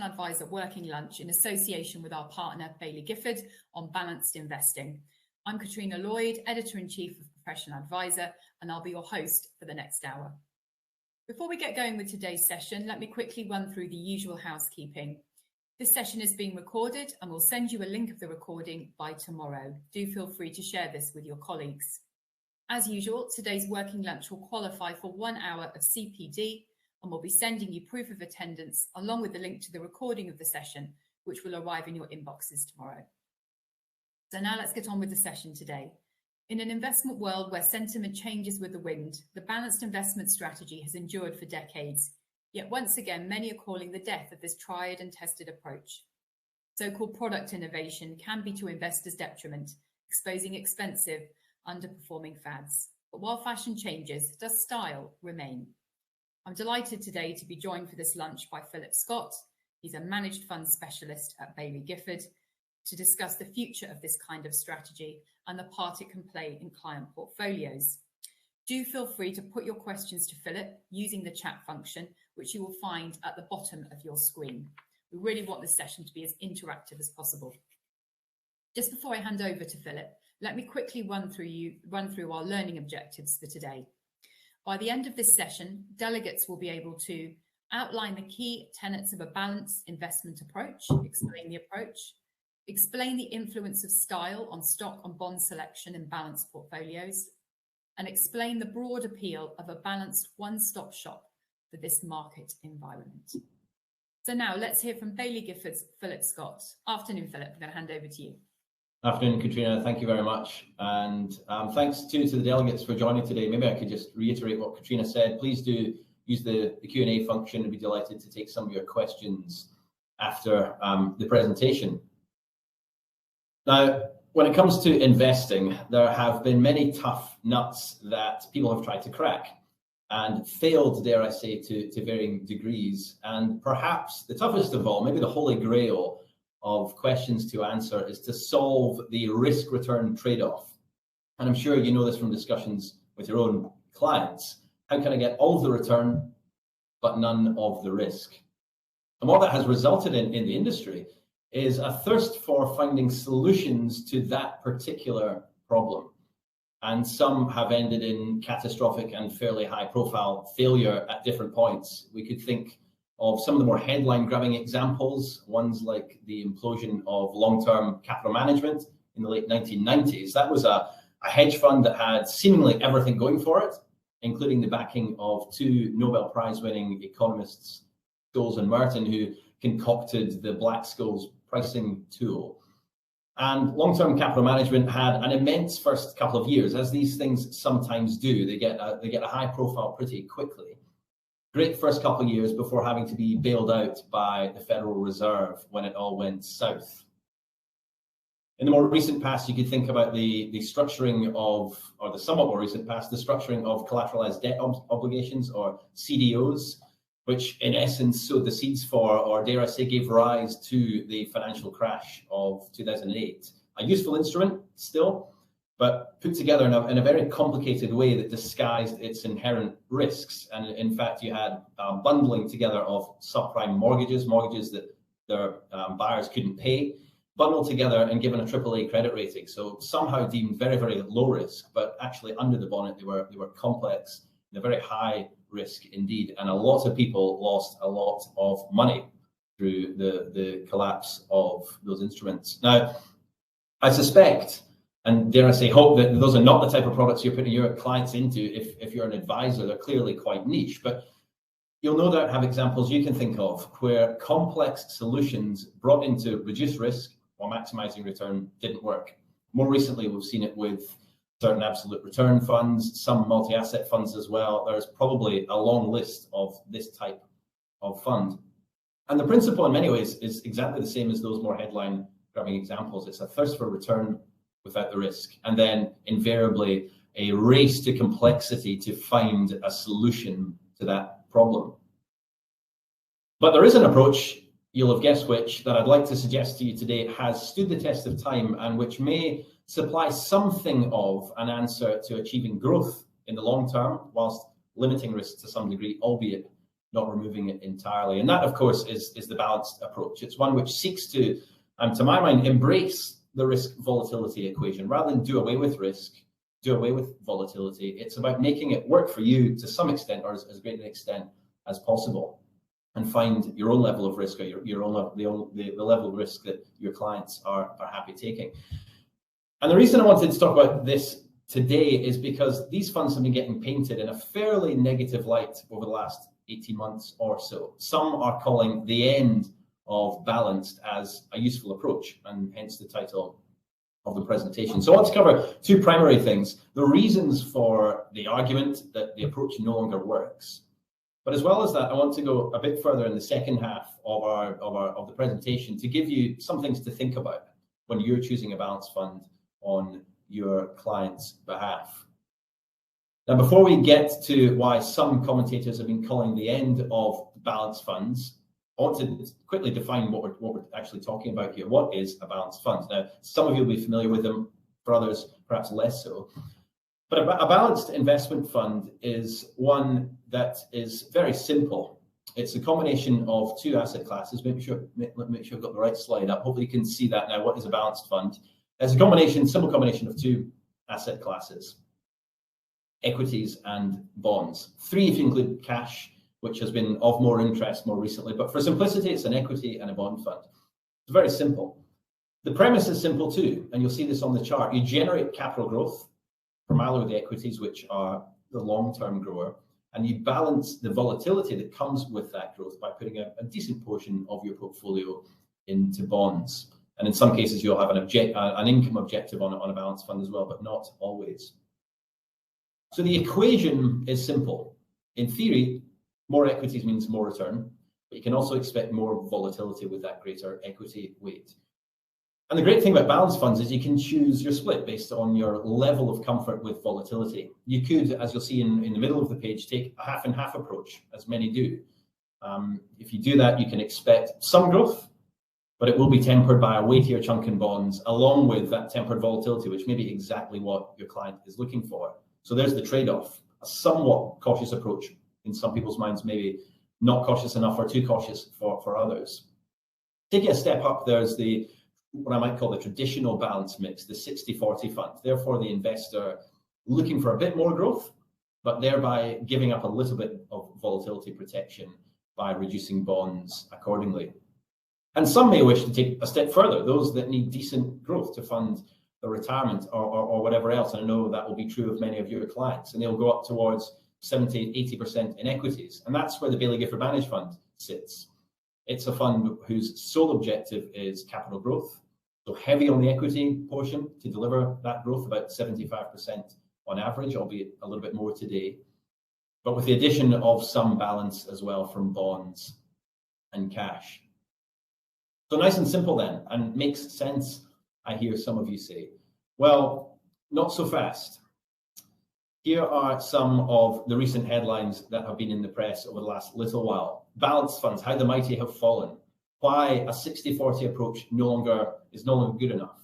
Advisor Working Lunch in association with our partner Baillie Gifford on balanced investing. I'm Katrina Lloyd, Editor-in-Chief of Professional Advisor, and I'll be your host for the next hour. Before we get going with today's session, let me quickly run through the usual housekeeping. This session is being recorded and we'll send you a link of the recording by tomorrow. Do feel free to share this with your colleagues. As usual, today's working lunch will qualify for 1 hour of CPD, and we'll be sending you proof of attendance along with the link to the recording of the session, which will arrive in your inboxes tomorrow. So now let's get on with the session today. In an investment world where sentiment changes with the wind, the balanced investment strategy has endured for decades. Yet once again, many are calling the death of this tried and tested approach. So-called product innovation can be to investors' detriment, exposing expensive, underperforming fads. But while fashion changes, does style remain? I'm delighted today to be joined for this lunch by Philip Scott. He's a managed fund specialist at Baillie Gifford to discuss the future of this kind of strategy and the part it can play in client portfolios. Do feel free to put your questions to Philip using the chat function, which you will find at the bottom of your screen. We really want this session to be as interactive as possible. Just before I hand over to Philip, let me quickly run through our learning objectives for today. By the end of this session, delegates will be able to outline the key tenets of a balanced investment approach, explain the influence of style on stock and bond selection in balanced portfolios, and explain the broad appeal of a balanced one-stop shop for this market environment. So now let's hear from Baillie Gifford's Philip Scott. Afternoon, Philip. I'm going to hand over to you. Afternoon, Katrina. Thank you very much. And thanks too to the delegates for joining today. Maybe I could just reiterate what Katrina said. Please do use the Q&A function. I'd be delighted to take some of your questions after the presentation. Now, when it comes to investing, there have been many tough nuts that people have tried to crack and failed, dare I say, to varying degrees. And perhaps the toughest of all, maybe the holy grail of questions to answer, is to solve the risk-return trade-off. And I'm sure you know this from discussions with your own clients. How can I get all of the return, but none of the risk? And what that has resulted in the industry is a thirst for finding solutions to that particular problem. And some have ended in catastrophic and fairly high-profile failure at different points. We could think of some of the more headline-grabbing examples, ones like the implosion of long-term capital management in the late 1990s. That was a hedge fund that had seemingly everything going for it, including the backing of 2 Nobel Prize-winning economists, Scholes and Merton, who concocted the Black-Scholes pricing tool. And long-term capital management had an immense first couple of years, as these things sometimes do. They get a high profile pretty quickly. Great first couple of years before having to be bailed out by the Federal Reserve when it all went south. In the more recent past, you could think about the structuring of, or the somewhat more recent past, the structuring of collateralized debt obligations, or CDOs, which in essence sowed the seeds for, or dare I say, gave rise to the financial crash of 2008. A useful instrument still, but put together in a very complicated way that disguised its inherent risks. And in fact, you had bundling together of subprime mortgages that their buyers couldn't pay, bundled together and given a AAA credit rating. So somehow deemed very, very low risk, but actually under the bonnet, they were complex and a very high risk indeed. And a lot of people lost a lot of money through the collapse of those instruments. Now, I suspect, and dare I say hope, that those are not the type of products you're putting your clients into if you're an advisor. They're clearly quite niche, but you'll no doubt have examples you can think of where complex solutions brought in to reduce risk while maximizing return didn't work. More recently, we've seen it with certain absolute return funds, some multi-asset funds as well. There's probably a long list of this type of fund. And the principle in many ways is exactly the same as those more headline grabbing examples. It's a thirst for return without the risk, and then invariably a race to complexity to find a solution to that problem. But there is an approach, you'll have guessed which, that I'd like to suggest to you today has stood the test of time and which may supply something of an answer to achieving growth in the long term whilst limiting risk to some degree, albeit not removing it entirely. And that, of course, is the balanced approach. It's one which seeks to my mind, embrace the risk volatility equation. Rather than do away with risk, do away with volatility. It's about making it work for you to some extent, or as great an extent as possible, and find your own level of risk, or your own the level of risk that your clients are happy taking. And the reason I wanted to talk about this today is because these funds have been getting painted in a fairly negative light over the last 18 months or so. Some are calling the end of balanced as a useful approach, and hence the title of the presentation. So I want to cover two primary things: the reasons for the argument that the approach no longer works. But as well as that, I want to go a bit further in the second half of the presentation to give you some things to think about when you're choosing a balanced fund on your client's behalf. Now, before we get to why some commentators have been calling the end of balanced funds, I want to quickly define what we're actually talking about here. What is a balanced fund? Now, some of you will be familiar with them, for others, perhaps less so. But a balanced investment fund is one that is very simple. It's a combination of two asset classes. Make sure I've got the right slide up. Hopefully you can see that now. What is a balanced fund? It's a simple combination of two asset classes: equities and bonds. Three if you include cash, which has been of more interest more recently. But for simplicity, it's an equity and a bond fund. It's very simple. The premise is simple too, and you'll see this on the chart. You generate capital growth, primarily with the equities, which are the long-term grower, and you balance the volatility that comes with that growth by putting a decent portion of your portfolio into bonds. And in some cases, you'll have an income objective on a balanced fund as well, but not always. So the equation is simple. In theory, more equities means more return, but you can also expect more volatility with that greater equity weight. And the great thing about balanced funds is you can choose your split based on your level of comfort with volatility. You could, as you'll see in the middle of the page, take a half and half approach, as many do. If you do that, you can expect some growth, but it will be tempered by a weightier chunk in bonds, along with that tempered volatility, which may be exactly what your client is looking for. So there's the trade-off: a somewhat cautious approach in some people's minds, maybe not cautious enough or too cautious for others. Taking a step up, there's what I might call the traditional balance mix, the 60-40 fund. Therefore, the investor looking for a bit more growth, but thereby giving up a little bit of volatility protection by reducing bonds accordingly. And some may wish to take a step further, those that need decent growth to fund the retirement or whatever else. And I know that will be true of many of your clients, and they'll go up towards 70, 80% in equities. And that's where the Baillie Gifford Managed Fund sits. It's a fund whose sole objective is capital growth, so heavy on the equity portion to deliver that growth, about 75% on average, albeit a little bit more today, but with the addition of some balance as well from bonds and cash. So nice and simple then, and makes sense, I hear some of you say. Well, not so fast. Here are some of the recent headlines that have been in the press over the last little while. Balanced funds, how the mighty have fallen. Why a 60-40 approach is no longer good enough.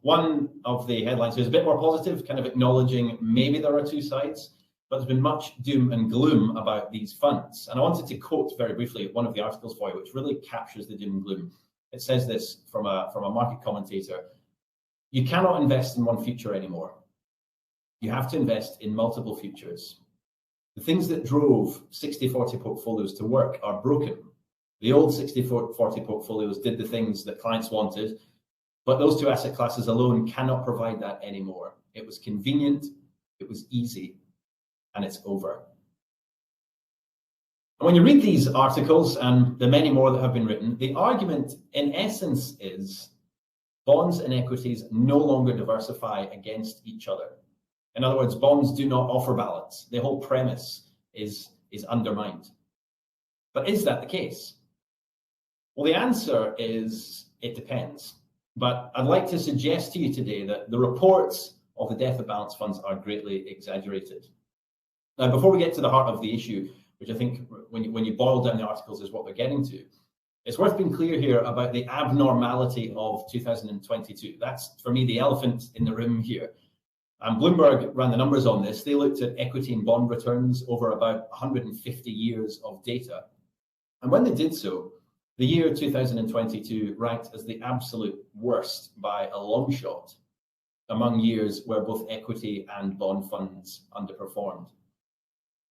One of the headlines is a bit more positive, kind of acknowledging maybe there are two sides, but there's been much doom and gloom about these funds. And I wanted to quote very briefly one of the articles for you, which really captures the doom and gloom. It says this from a market commentator: you cannot invest in one future anymore. You have to invest in multiple futures. The things that drove 60-40 portfolios to work are broken. The old 60-40 portfolios did the things that clients wanted, but those two asset classes alone cannot provide that anymore. It was convenient, it was easy, and it's over. And when you read these articles and the many more that have been written, the argument in essence is bonds and equities no longer diversify against each other. In other words, bonds do not offer balance. The whole premise is undermined. But is that the case? Well, the answer is it depends. But I'd like to suggest to you today that the reports of the death of balanced funds are greatly exaggerated. Now, before we get to the heart of the issue, which I think when you boil down the articles is what they're getting to, it's worth being clear here about the abnormality of 2022. That's, for me, the elephant in the room here. And Bloomberg ran the numbers on this. They looked at equity and bond returns over about 150 years of data. And when they did so, the year 2022 ranked as the absolute worst by a long shot among years where both equity and bond funds underperformed.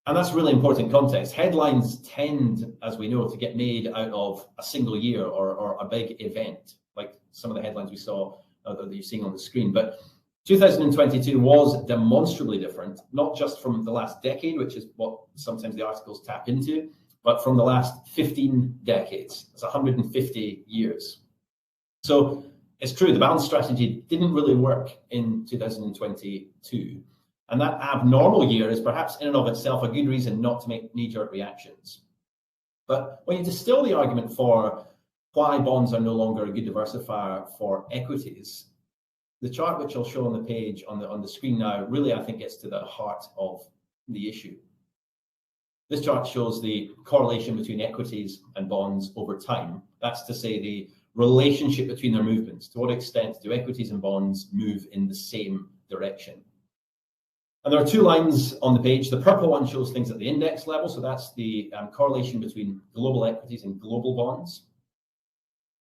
And that's really important context. Headlines tend, as we know, to get made out of a single year or a big event, like some of the headlines we saw that you're seeing on the screen. But 2022 was demonstrably different, not just from the last decade, which is what sometimes the articles tap into, but from the last 15 decades. It's 150 years. So it's true, the balance strategy didn't really work in 2022. And that abnormal year is perhaps in and of itself a good reason not to make knee-jerk reactions. But when you distill the argument for why bonds are no longer a good diversifier for equities, the chart which I'll show on the page on the screen now really, I think, gets to the heart of the issue. This chart shows the correlation between equities and bonds over time. That's to say the relationship between their movements. To what extent do equities and bonds move in the same direction? And there are two lines on the page. The purple one shows things at the index level. So that's the correlation between global equities and global bonds.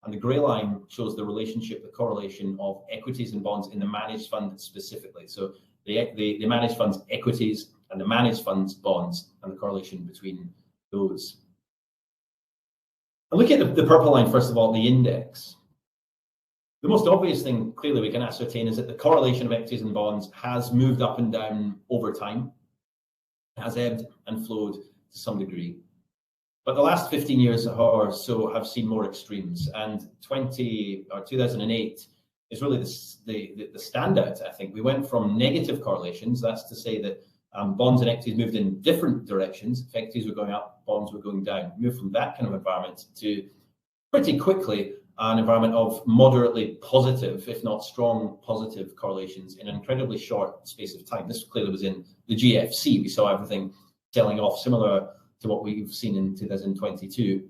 And the grey line shows the relationship, the correlation of equities and bonds in the managed fund specifically. So the managed funds equities and the managed funds bonds and the correlation between those. And look at the purple line, first of all, the index. The most obvious thing clearly we can ascertain is that the correlation of equities and bonds has moved up and down over time, has ebbed and flowed to some degree. But the last 15 years or so have seen more extremes, and 2008 is really the standout, I think. We went from negative correlations, that's to say that bonds and equities moved in different directions. If equities were going up, bonds were going down. We moved from that kind of environment to pretty quickly an environment of moderately positive, if not strong positive correlations in an incredibly short space of time. This clearly was in the GFC. We saw everything selling off, similar to what we've seen in 2022.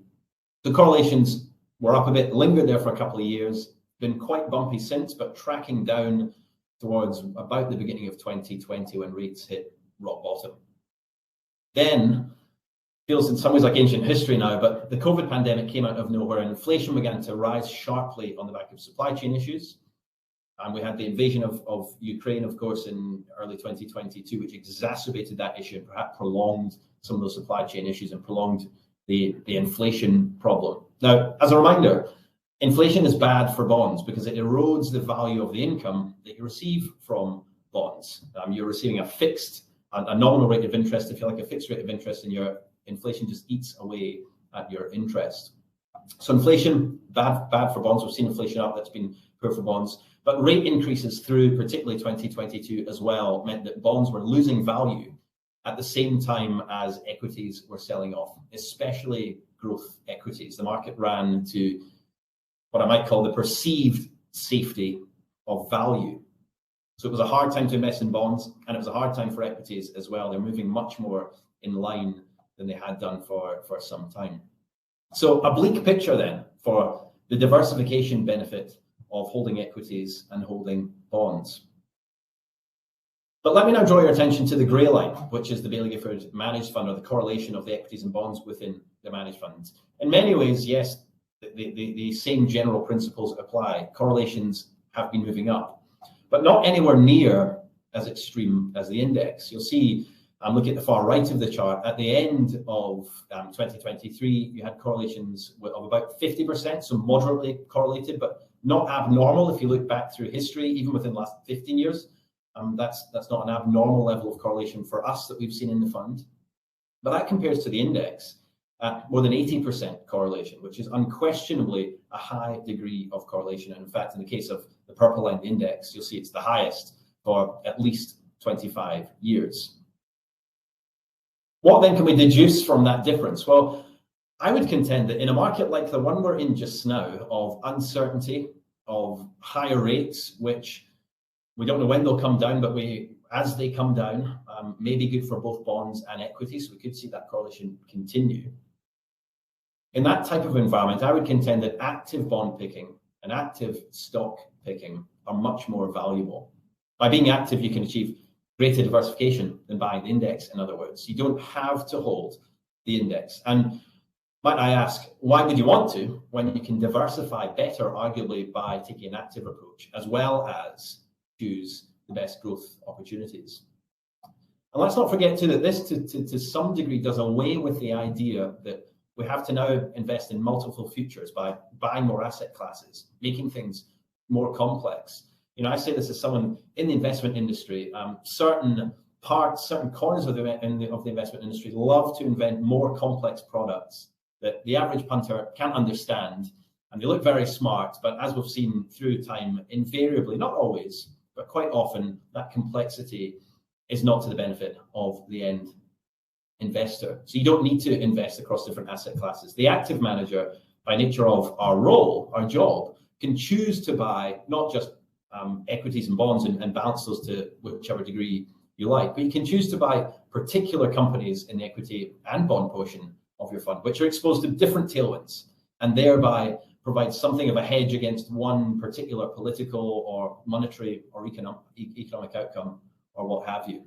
The correlations were up a bit, lingered there for a couple of years, been quite bumpy since, but tracking down towards about the beginning of 2020 when rates hit rock bottom. Then, feels in some ways like ancient history now, but the COVID pandemic came out of nowhere and inflation began to rise sharply on the back of supply chain issues. And we had the invasion of Ukraine, of course, in early 2022, which exacerbated that issue and perhaps prolonged some of those supply chain issues and prolonged the inflation problem. Now, as a reminder, inflation is bad for bonds because it erodes the value of the income that you receive from bonds. You're receiving a nominal rate of interest, if you like, a fixed rate of interest, and your inflation just eats away at your interest. So inflation, bad for bonds. We've seen inflation up, that's been poor for bonds. But rate increases through particularly 2022 as well meant that bonds were losing value at the same time as equities were selling off, especially growth equities. The market ran to what I might call the perceived safety of value. So it was a hard time to invest in bonds, and it was a hard time for equities as well. They're moving much more in line than they had done for some time. So a bleak picture then for the diversification benefit of holding equities and holding bonds. But let me now draw your attention to the grey line, which is the Baillie Gifford managed fund, or the correlation of the equities and bonds within the managed funds. In many ways, yes, the same general principles apply. Correlations have been moving up, but not anywhere near as extreme as the index. You'll see, look at the far right of the chart, at the end of 2023, you had correlations of about 50%, so moderately correlated, but not abnormal if you look back through history, even within the last 15 years. That's not an abnormal level of correlation for us that we've seen in the fund. But that compares to the index at more than 80% correlation, which is unquestionably a high degree of correlation. And in fact, in the case of the purple line index, you'll see it's the highest for at least 25 years. What then can we deduce from that difference? Well, I would contend that in a market like the one we're in just now, of uncertainty, of higher rates, which we don't know when they'll come down, but as they come down, may be good for both bonds and equities. So we could see that correlation continue. In that type of environment, I would contend that active bond picking and active stock picking are much more valuable. By being active, you can achieve greater diversification than buying the index, in other words. You don't have to hold the index. And might I ask, why would you want to when you can diversify better, arguably, by taking an active approach, as well as choose the best growth opportunities? And let's not forget too that this, to some degree, does away with the idea that we have to now invest in multiple futures by buying more asset classes, making things more complex. You know, I say this as someone in the investment industry. Certain corners of the investment industry love to invent more complex products that the average punter can't understand, and they look very smart. But as we've seen through time, invariably, not always, but quite often, that complexity is not to the benefit of the end investor. So you don't need to invest across different asset classes. The active manager, by nature of our role, our job, can choose to buy not just equities and bonds and balance those to whichever degree you like, but you can choose to buy particular companies in the equity and bond portion of your fund, which are exposed to different tailwinds, and thereby provide something of a hedge against one particular political or monetary or economic outcome, or what have you.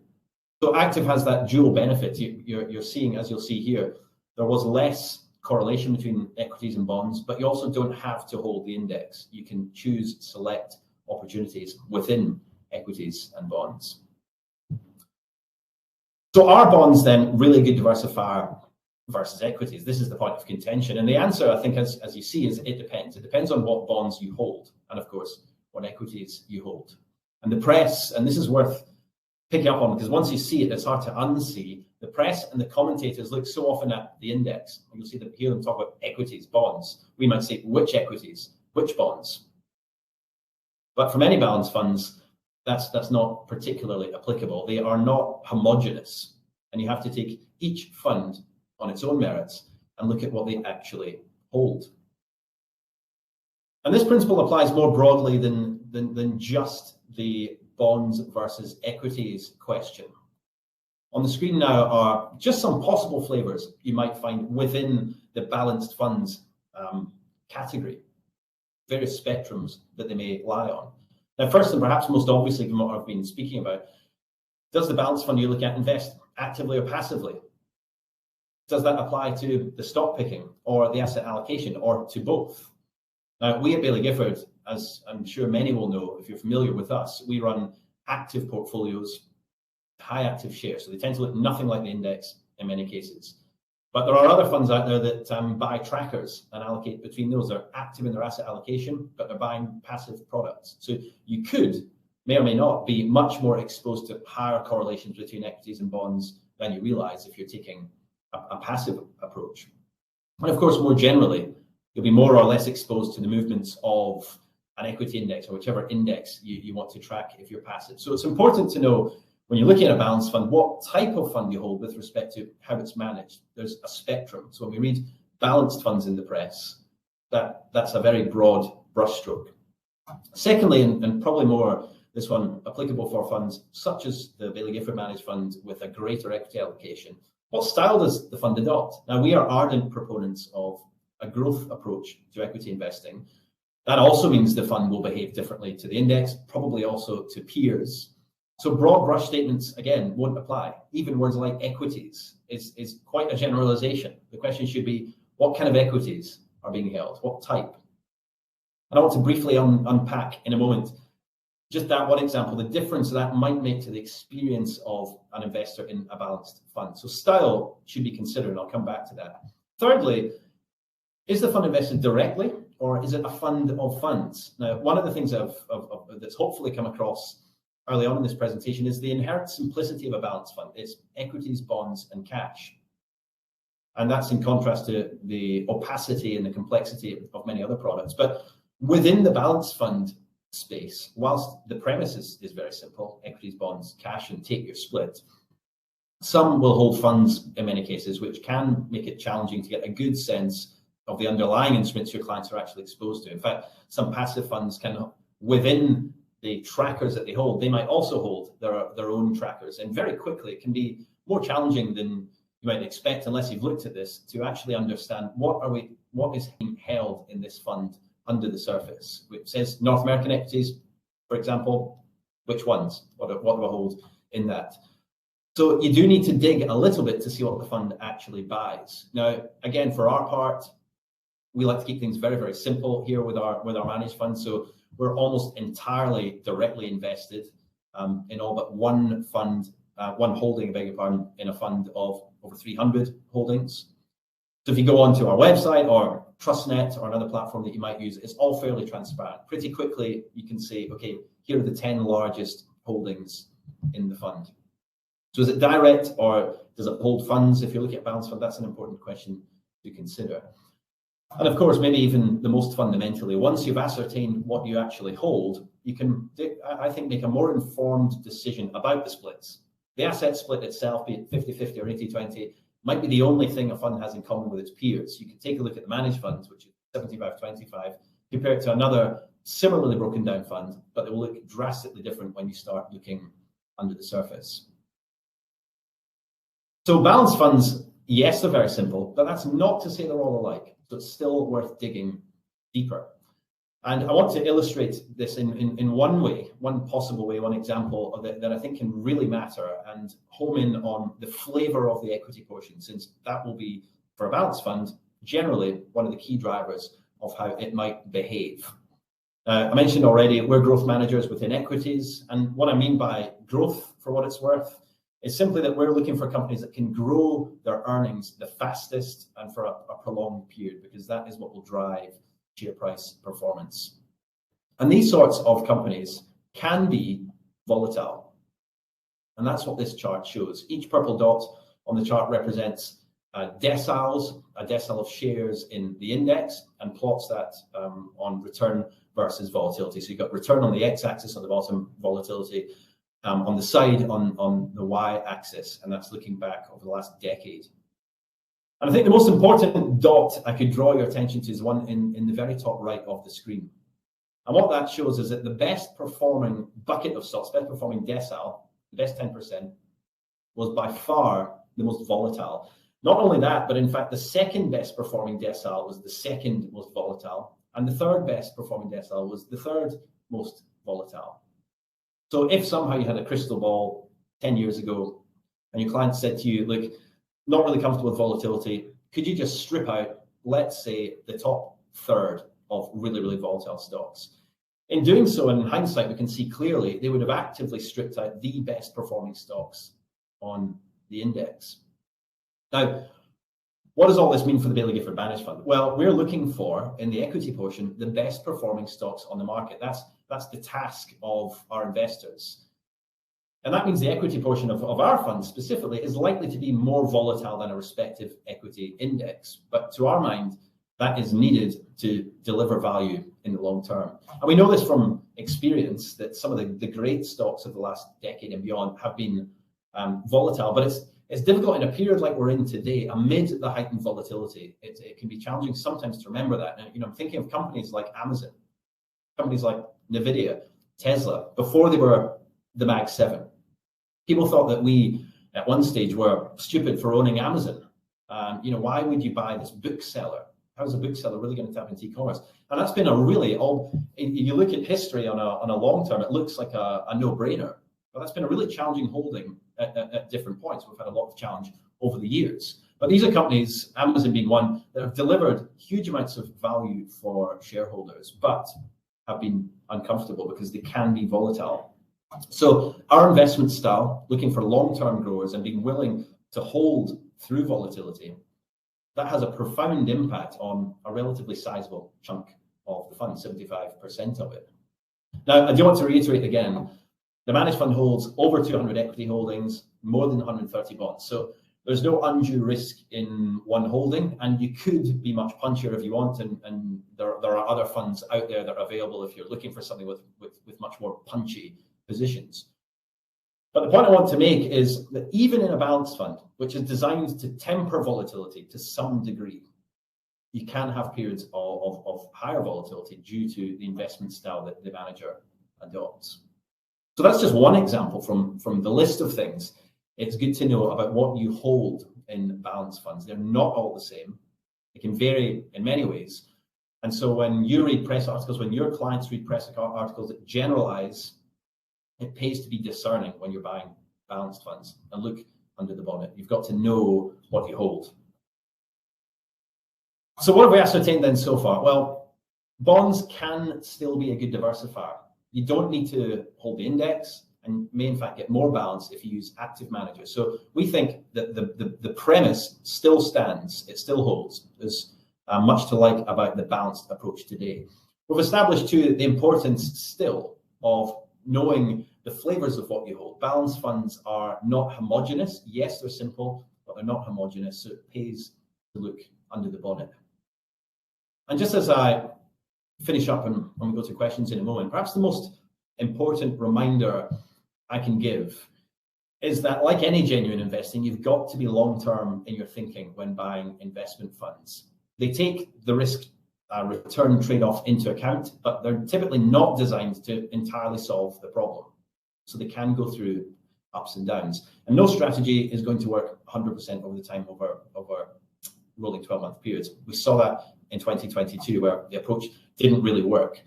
So active has that dual benefit. You're seeing, as you'll see here, there was less correlation between equities and bonds, but you also don't have to hold the index. You can choose select opportunities within equities and bonds. So are bonds then really good diversifier versus equities? This is the point of contention. And the answer, I think, as you see, is it depends. It depends on what bonds you hold, and of course, what equities you hold. And the press, and this is worth picking up on, because once you see it, it's hard to unsee. The press and the commentators look so often at the index. You'll hear them talk about equities, bonds. We might say, which equities, which bonds? But for many balanced funds, that's not particularly applicable. They are not homogeneous, and you have to take each fund on its own merits and look at what they actually hold. And this principle applies more broadly than just the bonds versus equities question. On the screen now are just some possible flavors you might find within the balanced funds category, various spectrums that they may lie on. Now, first and perhaps most obviously from what I've been speaking about, does the balanced fund you look at invest actively or passively? Does that apply to the stock picking or the asset allocation, or to both? Now, we at Baillie Gifford, as I'm sure many will know if you're familiar with us, we run active portfolios, high active shares. So they tend to look nothing like the index in many cases. But there are other funds out there that buy trackers and allocate between those. They're active in their asset allocation, but they're buying passive products. So you may or may not be much more exposed to higher correlations between equities and bonds than you realize if you're taking a passive approach. And of course, more generally, you'll be more or less exposed to the movements of an equity index or whichever index you want to track if you're passive. So it's important to know when you're looking at a balanced fund, what type of fund you hold with respect to how it's managed. There's a spectrum. So when we read balanced funds in the press, that's a very broad brushstroke. Secondly, and probably more this one applicable for funds such as the Baillie Gifford managed fund with a greater equity allocation, what style does the fund adopt? Now, we are ardent proponents of a growth approach to equity investing. That also means the fund will behave differently to the index, probably also to peers. So broad brush statements, again, won't apply. Even words like equities is quite a generalization. The question should be, what kind of equities are being held? What type? And I want to briefly unpack in a moment just that one example, the difference that might make to the experience of an investor in a balanced fund. So style should be considered, and I'll come back to that. Thirdly, is the fund invested directly, or is it a fund of funds? Now, one of the things that's hopefully come across early on in this presentation is the inherent simplicity of a balanced fund. It's equities, bonds, and cash. And that's in contrast to the opacity and the complexity of many other products. But within the balanced fund space, whilst the premise is very simple, equities, bonds, cash, and take your split, some will hold funds in many cases, which can make it challenging to get a good sense of the underlying instruments your clients are actually exposed to. In fact, some passive funds can, within the trackers that they hold, they might also hold their own trackers. And very quickly, it can be more challenging than you might expect, unless you've looked at this, to actually understand what is being held in this fund under the surface. It says North American equities, for example. which ones? What do I hold in that? So you do need to dig a little bit to see what the fund actually buys. Now, again, for our part, we like to keep things very, very simple here with our managed funds. So we're almost entirely directly invested in all but one fund, one holding, beg your pardon, in a fund of over 300 holdings. So if you go onto our website or TrustNet or another platform that you might use, it's all fairly transparent. Pretty quickly, you can say, okay, here are the 10 largest holdings in the fund. So is it direct or does it hold funds? If you're looking at balanced fund, that's an important question to consider. And of course, maybe even the most fundamentally, once you've ascertained what you actually hold, you can, I think, make a more informed decision about the splits. The asset split itself, be it 50-50 or 80-20, might be the only thing a fund has in common with its peers. You can take a look at the managed funds, which is 75-25, compare it to another similarly broken down fund, but it will look drastically different when you start looking under the surface. So balanced funds, yes, they're very simple, but that's not to say they're all alike. So it's still worth digging deeper. And I want to illustrate this in one way, one possible way, one example of that I think can really matter and home in on the flavor of the equity portion, since that will be, for a balanced fund, generally one of the key drivers of how it might behave. I mentioned already, we're growth managers within equities. And what I mean by growth, for what it's worth, is simply that we're looking for companies that can grow their earnings the fastest and for a prolonged period, because that is what will drive share price performance. And these sorts of companies can be volatile. And that's what this chart shows. Each purple dot on the chart represents deciles, a decile of shares in the index, and plots that on return versus volatility. So you've got return on the x-axis on the bottom, volatility on the side on the y-axis, and that's looking back over the last decade. And I think the most important dot I could draw your attention to is one in the very top right of the screen. And what that shows is that the best performing bucket of stocks, best performing decile, the best 10%, was by far the most volatile. Not only that, but in fact, the second best performing decile was the second most volatile, and the third best performing decile was the third most volatile. So if somehow you had a crystal ball 10 years ago and your client said to you, look, not really comfortable with volatility, could you just strip out, let's say, the top third of really, really volatile stocks? In doing so, in hindsight, we can see clearly they would have actively stripped out the best performing stocks on the index. Now, what does all this mean for the Baillie Gifford Managed Fund? Well, we're looking for, in the equity portion, the best performing stocks on the market. That's the task of our investors. And that means the equity portion of our fund specifically is likely to be more volatile than a respective equity index. But to our mind, that is needed to deliver value in the long term. And we know this from experience that some of the great stocks of the last decade and beyond have been volatile, but it's difficult in a period like we're in today, amid the heightened volatility. It can be challenging sometimes to remember that. And, I'm thinking of companies like Amazon, companies like Nvidia, Tesla, before they were the Mag 7. People thought that we, at one stage, were stupid for owning Amazon. Why would you buy this bookseller? How is a bookseller really going to tap into e-commerce? And that's been a really, you look at history on a long term, it looks like a no-brainer. But that's been a really challenging holding at different points. We've had a lot of challenge over the years. But these are companies, Amazon being one, that have delivered huge amounts of value for shareholders, but have been uncomfortable because they can be volatile. So our investment style, looking for long-term growers and being willing to hold through volatility, that has a profound impact on a relatively sizable chunk of the fund, 75% of it. Now, I do want to reiterate again, the managed fund holds over 200 equity holdings, more than 130 bonds. So there's no undue risk in one holding, and you could be much punchier if you want, and there are other funds out there that are available if you're looking for something with much more punchy positions. But the point I want to make is that even in a balanced fund, which is designed to temper volatility to some degree, you can have periods of higher volatility due to the investment style that the manager adopts. So that's just one example from the list of things. It's good to know about what you hold in balanced funds. They're not all the same. It can vary in many ways. And so when you read press articles, when your clients read press articles that generalize it pays to be discerning when you're buying balanced funds and look under the bonnet. You've got to know what you hold. So what have we ascertained then so far? Well, bonds can still be a good diversifier. You don't need to hold the index, and may in fact get more balance if you use active managers. So we think that the premise still stands, it still holds. There's much to like about the balanced approach today. We've established too the importance still of knowing the flavors of what you hold. Balanced funds are not homogeneous. Yes, they're simple, but they're not homogeneous, so it pays to look under the bonnet. And just as I finish up and when we go to questions in a moment, perhaps the most important reminder I can give is that, like any genuine investing, you've got to be long-term in your thinking when buying investment funds. They take the risk return trade-off into account, but they're typically not designed to entirely solve the problem. So they can go through ups and downs. And no strategy is going to work 100% over the time over rolling 12-month periods. We saw that in 2022 where the approach didn't really work.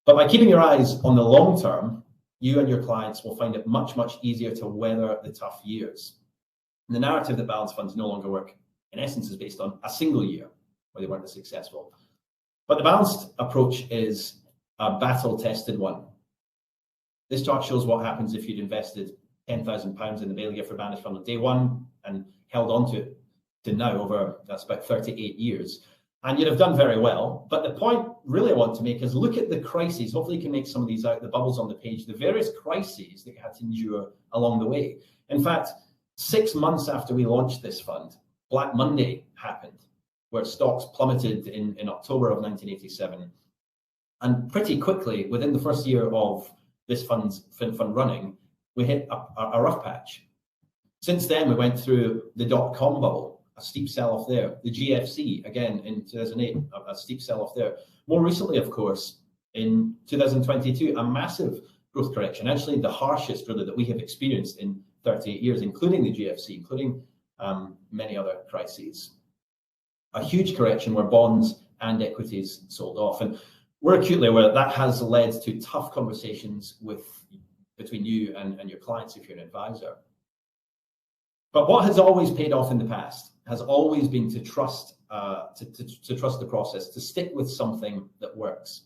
But by keeping your eyes on the long term, you and your clients will find it much, much easier to weather the tough years. And the narrative that balanced funds no longer work, in essence, is based on a single year where they weren't as successful. But the balanced approach is a battle-tested one. This chart shows what happens if you'd invested £10,000 in the Baillie Gifford Managed Fund on day one and held on to it to now over, that's about 38 years. And you'd have done very well. But the point really I want to make is look at the crises. Hopefully you can make some of these out, the bubbles on the page, the various crises that you had to endure along the way. In fact, 6 months after we launched this fund, Black Monday happened, where stocks plummeted in October of 1987. And pretty quickly, within the first year of this fund running, we hit a rough patch. Since then, we went through the dot-com bubble, a steep sell-off there. The GFC, again, in 2008, a steep sell-off there. More recently, of course, in 2022, a massive growth correction, actually the harshest, really, that we have experienced in 38 years, including the GFC, including many other crises. A huge correction where bonds and equities sold off. And we're acutely aware that has led to tough conversations between you and your clients if you're an advisor. But what has always paid off in the past has always been to trust to trust the process, to stick with something that works.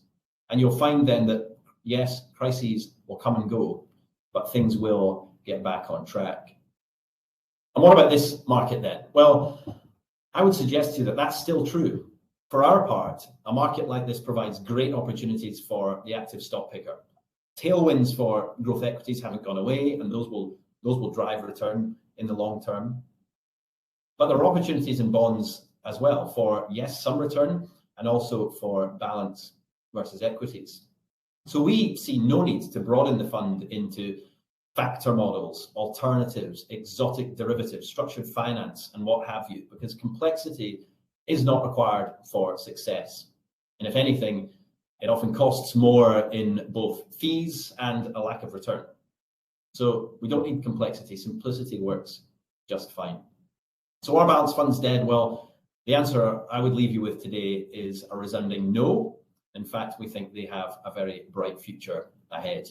And you'll find then that, yes, crises will come and go, but things will get back on track. And what about this market then? Well, I would suggest to you that that's still true. For our part, a market like this provides great opportunities for the active stock picker. Tailwinds for growth equities haven't gone away, and those will drive return in the long term. But there are opportunities in bonds as well for, yes, some return, and also for balance versus equities. So we see no need to broaden the fund into factor models, alternatives, exotic derivatives, structured finance, and what have you, because complexity is not required for success. And if anything, it often costs more in both fees and a lack of return. So we don't need complexity. Simplicity works just fine. So are balanced funds dead? Well, the answer I would leave you with today is a resounding no. In fact, we think they have a very bright future ahead.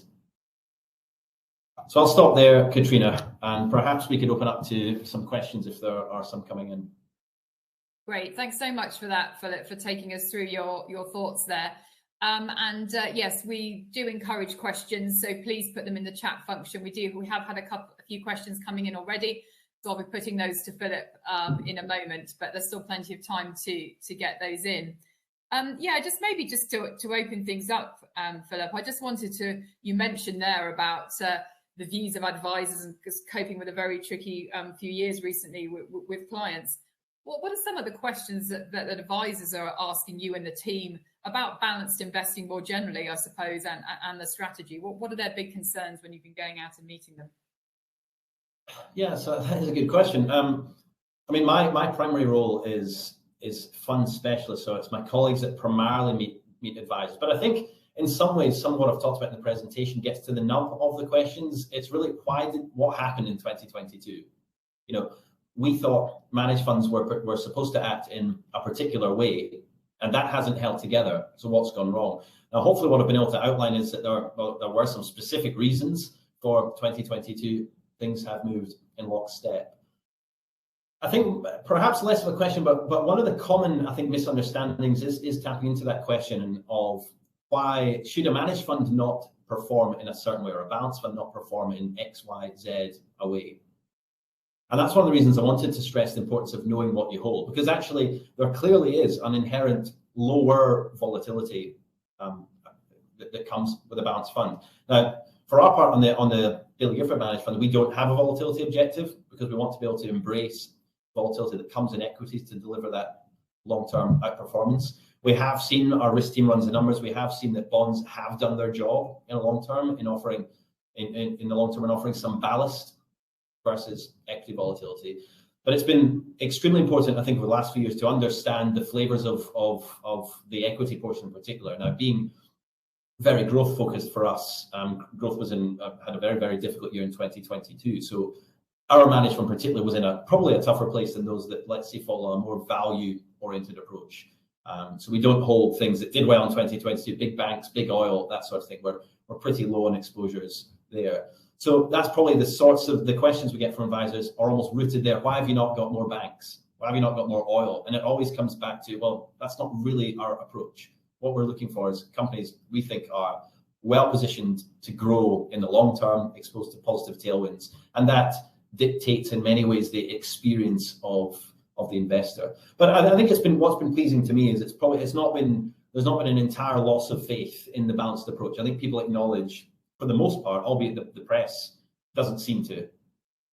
So I'll stop there, Katrina, and perhaps we could open up to some questions if there are some coming in. Great. Thanks so much for that, Philip, for taking us through your thoughts there. Yes, we do encourage questions, so please put them in the chat function. We have had a few questions coming in already, so I'll be putting those to Philip in a moment, but there's still plenty of time to get those in. Just to open things up, Philip, I just wanted to, you mentioned there about the views of advisors and coping with a very tricky few years recently with clients. What are some of the questions that advisors are asking you and the team about balanced investing more generally, I suppose, and the strategy? What are their big concerns when you've been going out and meeting them? Yeah, so that is a good question. I mean, my primary role is fund specialist, so it's my colleagues that primarily meet advisors. But I think in some ways, some of what I've talked about in the presentation gets to the nub of the questions. It's really what happened in 2022? You know, we thought managed funds were supposed to act in a particular way, And that hasn't held together. So what's gone wrong? Now, hopefully what I've been able to outline is that there were some specific reasons for 2022. Things have moved in lockstep. I think perhaps less of a question, but one of the common, I think, misunderstandings is tapping into that question of why should a managed fund not perform in a certain way, or a balanced fund not perform in X, Y, Z a way. And that's one of the reasons I wanted to stress the importance of knowing what you hold, because actually there clearly is an inherent lower volatility that comes with a balanced fund. Now, for our part on the Baillie Gifford managed fund, we don't have a volatility objective because we want to be able to embrace volatility that comes in equities to deliver that long-term outperformance. We have seen, our risk team runs the numbers, we have seen that bonds have done their job in a long term in offering in the long term and offering some ballast versus equity volatility. But it's been extremely important, I think, over the last few years to understand the flavors of the equity portion in particular. Now, being very growth focused for us, growth was had a very, very difficult year in 2022. So our managed fund particularly was in probably a tougher place than those that, let's say, follow a more value oriented approach. So we don't hold things that did well in 2022, big banks, big oil, that sort of thing. We're pretty low on exposures there. So that's probably the sorts of the questions we get from advisors are almost rooted there. Why have you not got more banks? Why have you not got more oil? And it always comes back to, well, that's not really our approach. What we're looking for is companies we think are well positioned to grow in the long term, exposed to positive tailwinds. And that dictates in many ways the experience of the investor. But I think what's been pleasing to me is there's not been an entire loss of faith in the balanced approach. I think people acknowledge, for the most part, albeit the press doesn't seem to,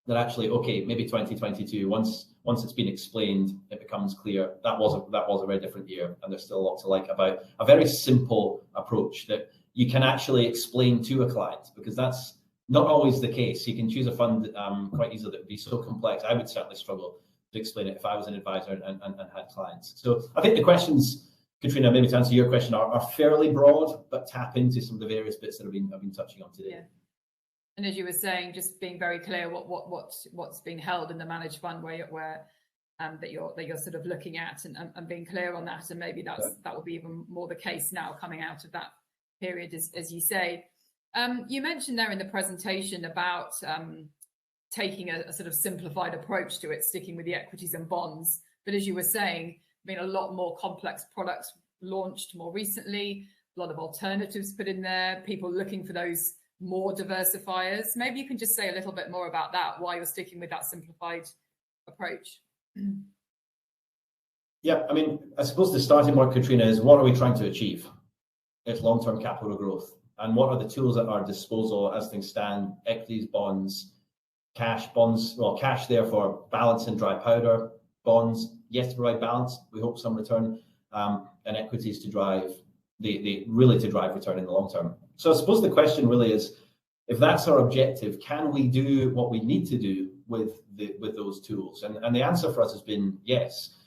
that actually, okay, maybe 2022, once it's been explained, it becomes clear that was a very different year, and there's still a lot to like about a very simple approach that you can actually explain to a client, because that's not always the case. You can choose a fund quite easily that would be so complex. I would certainly struggle to explain it if I was an advisor and had clients. So I think the questions, Katrina, maybe to answer your question, are fairly broad, but tap into some of the various bits that I've been touching on today. Yeah. And as you were saying, just being very clear what's being held in the managed fund where that you're sort of looking at and being clear on that, and maybe that will be even more the case now coming out of that period, as you say. You mentioned there in the presentation about taking a sort of simplified approach to it, sticking with the equities and bonds. But as you were saying, a lot more complex products launched more recently, a lot of alternatives put in there, people looking for those more diversifiers. Maybe you can just say a little bit more about that, why you're sticking with that simplified approach. Yeah, I suppose the starting point, Katrina, is what are we trying to achieve? It's long-term capital growth. And what are the tools at our disposal as things stand? Equities, bonds, cash, bonds, well, cash there for balance and dry powder, bonds, yes, to provide balance, we hope some return, and equities to drive really to drive return in the long term. So I suppose the question really is, if that's our objective, can we do what we need to do with those tools? And the answer for us has been yes.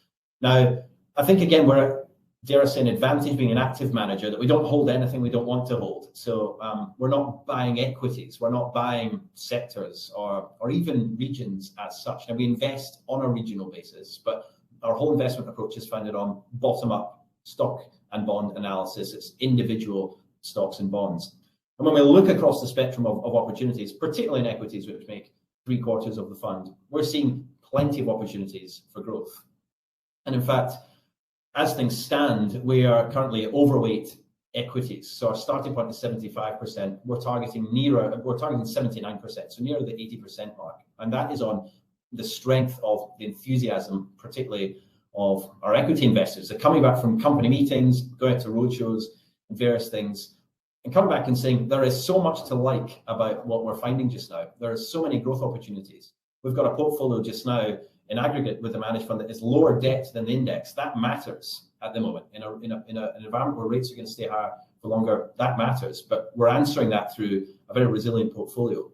Now, I think again, we're, dare I say, an advantage being an active manager, that we don't hold anything we don't want to hold. So we're not buying equities, we're not buying sectors or even regions as such. Now, we invest on a regional basis, but our whole investment approach is founded on bottom-up stock and bond analysis. It's individual stocks and bonds. And when we look across the spectrum of opportunities, particularly in equities, which make 3/4 of the fund, we're seeing plenty of opportunities for growth. And in fact, as things stand, we are currently overweight equities. So our starting point is 75%. We're targeting 79%, so nearer the 80% mark. And that is on the strength of the enthusiasm, particularly of our equity investors. They're coming back from company meetings, going out to roadshows and various things, and coming back and saying, there is so much to like about what we're finding just now. There are so many growth opportunities. We've got a portfolio just now in aggregate with a managed fund that is lower debt than the index. That matters at the moment. In an environment where rates are going to stay higher for longer, that matters. But we're answering that through a very resilient portfolio.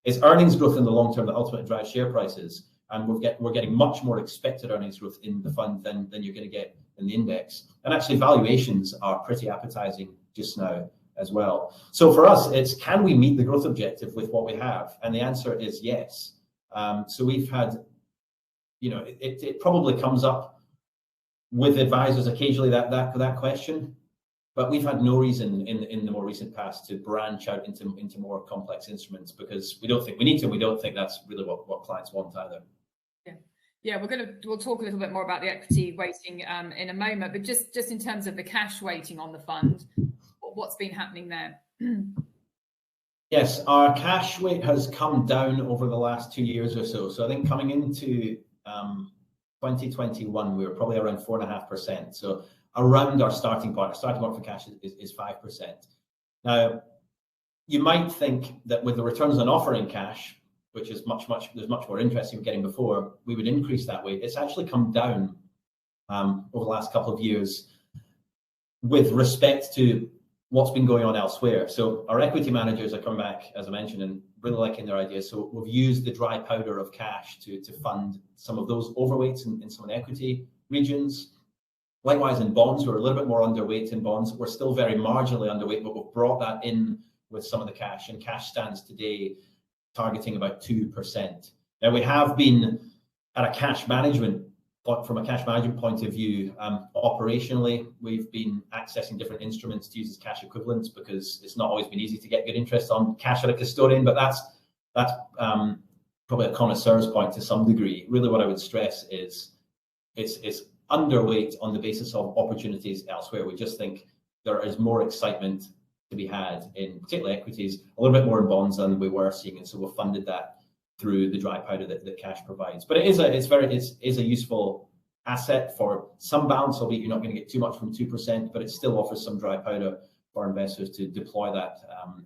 It's earnings growth in the long term that ultimately drives share prices. And we're getting much more expected earnings growth in the fund than you're going to get in the index. And actually valuations are pretty appetizing just now as well. So for us, it's, can we meet the growth objective with what we have? And the answer is yes. So we've had, it probably comes up with advisors occasionally that question, but we've had no reason in the more recent past to branch out into more complex instruments, because we don't think we need to. We don't think that's really what clients want either. Yeah, we'll talk a little bit more about the equity weighting in a moment, but just in terms of the cash weighting on the fund, what's been happening there? Yes, our cash weight has come down over the last 2 years or so. So I think coming into 2021, we were probably around 4.5%. So around our starting point. Our starting point for cash is 5%. Now, you might think that with the returns on offer in cash, which is there's much more interest you were getting before, we would increase that weight. It's actually come down over the last couple of years with respect to what's been going on elsewhere. So our equity managers are coming back, as I mentioned, and really liking their ideas. So we've used the dry powder of cash to fund some of those overweights in some of the equity regions. Likewise, in bonds, we're a little bit more underweight in bonds. We're still very marginally underweight, but we've brought that in with some of the cash, and cash stands today targeting about 2%. Now, we have been at a cash management, from a cash management point of view, operationally, we've been accessing different instruments to use as cash equivalents, because it's not always been easy to get good interest on cash at a custodian, but that's probably a connoisseur's point to some degree. Really, what I would stress is it's underweight on the basis of opportunities elsewhere. We just think there is more excitement to be had in particularly equities, a little bit more in bonds than we were seeing, and so we've funded that through the dry powder that cash provides. But it is a useful asset for some balance, albeit you're not going to get too much from 2%, but it still offers some dry powder for investors to deploy that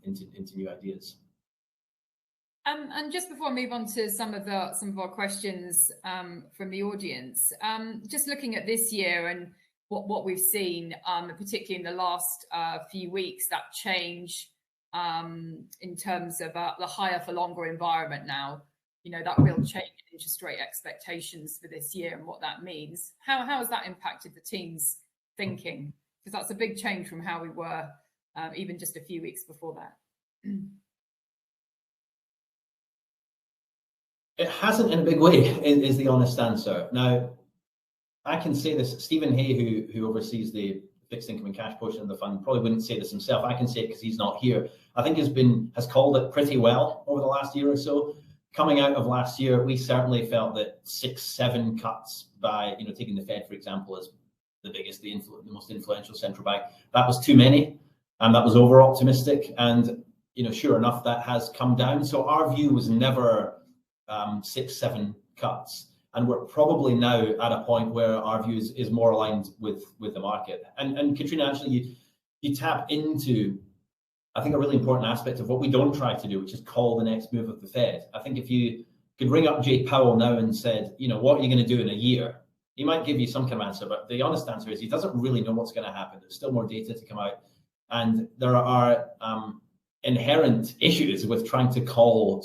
into new ideas. And just before I move on to some of our questions from the audience, just looking at this year and what we've seen, particularly in the last few weeks, that change in terms of the higher for longer environment now, that real change in interest rate expectations for this year and what that means. How has that impacted the team's thinking? Because that's a big change from how we were even just a few weeks before that. It hasn't in a big way, is the honest answer. Now, I can say this, Stephen Hay, who oversees the fixed income and cash portion of the fund, probably wouldn't say this himself. I can say it because he's not here. I think has called it pretty well over the last year or so. Coming out of last year, we certainly felt that 6-7 cuts by, taking the Fed, for example, as the biggest, the most influential central bank, that was too many, and that was over optimistic. And, sure enough, that has come down. So our view was never 6-7 cuts. And we're probably now at a point where our view is more aligned with the market. And Katrina, actually, you tap into, I think, a really important aspect of what we don't try to do, which is call the next move of the Fed. I think if you could ring up Jay Powell now and said, what are you going to do in a year? He might give you some kind of answer, but the honest answer is he doesn't really know what's going to happen. There's still more data to come out. And there are inherent issues with trying to call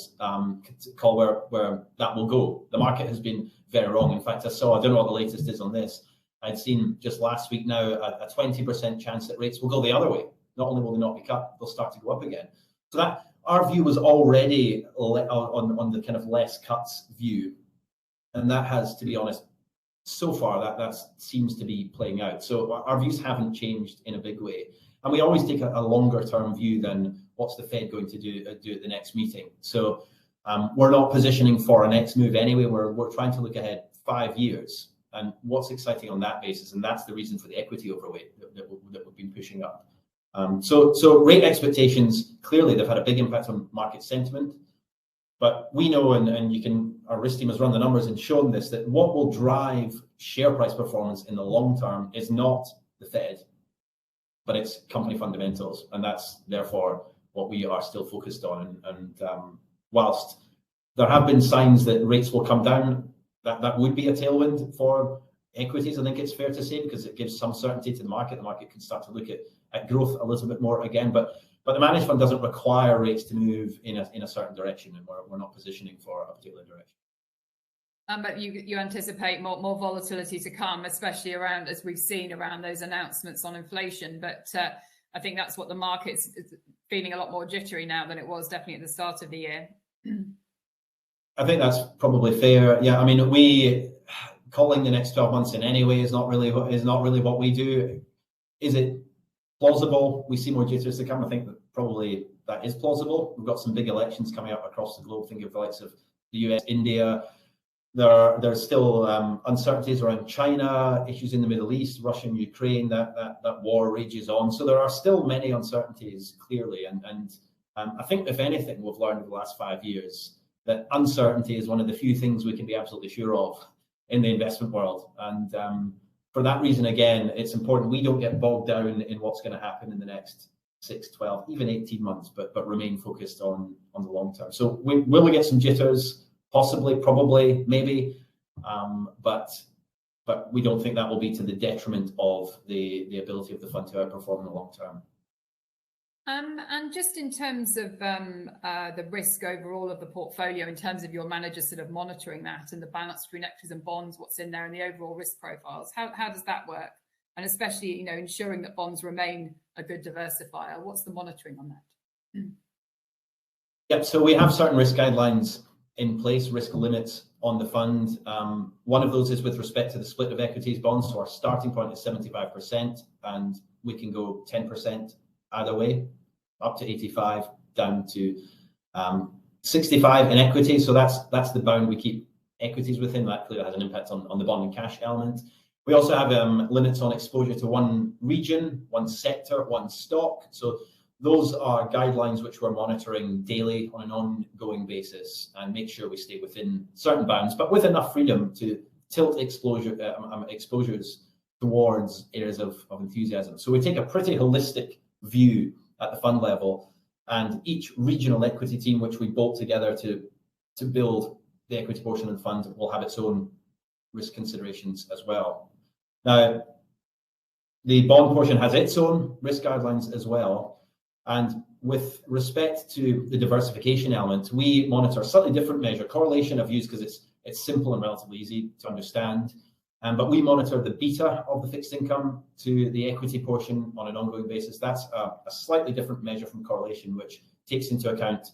where that will go. The market has been very wrong. In fact, I don't know what the latest is on this. I'd seen just last week now a 20% chance that rates will go the other way. Not only will they not be cut, they'll start to go up again. So that our view was already on the kind of less cuts view, and that has, to be honest, so far that seems to be playing out. So our views haven't changed in a big way, and we always take a longer term view than what's the Fed going to do at the next meeting. So we're not positioning for a next move anyway. We're trying to look ahead 5 years, and what's exciting on that basis, and that's the reason for the equity overweight that we've been pushing up. So rate expectations, clearly they've had a big impact on market sentiment, but we know, and our risk team has run the numbers and shown this, that what will drive share price performance in the long term is not the Fed, but it's company fundamentals, and that's therefore what we are still focused on. And whilst there have been signs that rates will come down, that would be a tailwind for equities, I think it's fair to say, because it gives some certainty to the market. The market can start to look at growth a little bit more again, but the managed fund doesn't require rates to move in a certain direction, and we're not positioning for a particular direction. But you anticipate more volatility to come, especially around, as we've seen, around those announcements on inflation. But I think that's what the market's feeling, a lot more jittery now than it was definitely at the start of the year. I think that's probably fair. Yeah, I mean, calling the next 12 months in any way is not really what we do. Is it plausible? We see more jitters to come. I think that probably that is plausible. We've got some big elections coming up across the globe. Think of the likes of the US, India. There's still uncertainties around China, issues in the Middle East, Russia and Ukraine. That war rages on. So there are still many uncertainties, clearly. And I think, if anything, we've learned over the last 5 years that uncertainty is one of the few things we can be absolutely sure of in the investment world. And for that reason, again, it's important we don't get bogged down in what's going to happen in the next 6, 12, even 18 months, but remain focused on the long term. So will we get some jitters? Possibly, probably, maybe, but we don't think that will be to the detriment of the ability of the fund to outperform in the long term. And just in terms of the risk overall of the portfolio, in terms of your managers sort of monitoring that and the balance between equities and bonds, what's in there and the overall risk profiles, how does that work? And especially, ensuring that bonds remain a good diversifier. What's the monitoring on that? Yep. So we have certain risk guidelines in place, risk limits on the fund. One of those is with respect to the split of equities bonds. So our starting point is 75%, and we can go 10% either way, up to 85, down to 65 in equity. So that's the bound we keep equities within. That clearly has an impact on the bond and cash element. We also have limits on exposure to one region, one sector, one stock. So those are guidelines which we're monitoring daily on an ongoing basis and make sure we stay within certain bounds, but with enough freedom to tilt exposures towards areas of enthusiasm. So we take a pretty holistic view at the fund level, and each regional equity team which we bolt together to build the equity portion of the fund will have its own risk considerations as well. Now, the bond portion has its own risk guidelines as well. And with respect to the diversification element, we monitor a slightly different measure. Correlation I've used because it's simple and relatively easy to understand. But we monitor the beta of the fixed income to the equity portion on an ongoing basis. That's a slightly different measure from correlation, which takes into account